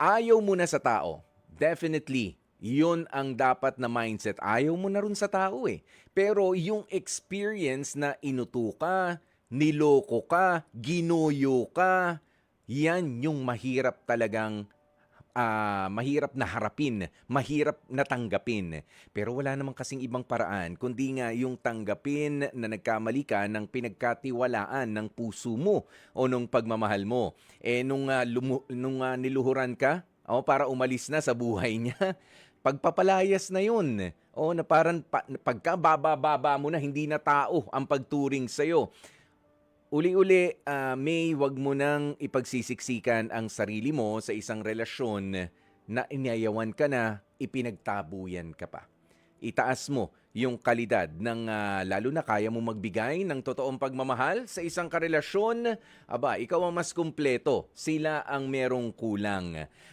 Ayaw mo na sa tao. Definitely, yun ang dapat na mindset. Ayaw mo na rin sa tao eh. Pero yung experience na inuto ka, niloko ka, ginuyo ka, yan yung mahirap talagang mahirap na harapin, mahirap na tanggapin. Pero wala naman kasing ibang paraan kundi nga yung tanggapin na nagkamali ka ng pinagkatiwalaan ng puso mo o nung pagmamahal mo. Nung niluhuran ka, para umalis na sa buhay niya, pagpapalayas na yun. Na parang pagka baba mo na, hindi na tao ang pagturing sa'yo. Uli-uli, May, wag mo nang ipagsisiksikan ang sarili mo sa isang relasyon na inayawan ka na, ipinagtabuyan ka pa. Itaas mo yung kalidad ng lalo na kaya mo magbigay ng totoong pagmamahal sa isang karelasyon. Aba, ikaw ang mas kumpleto. Sila ang merong kulang.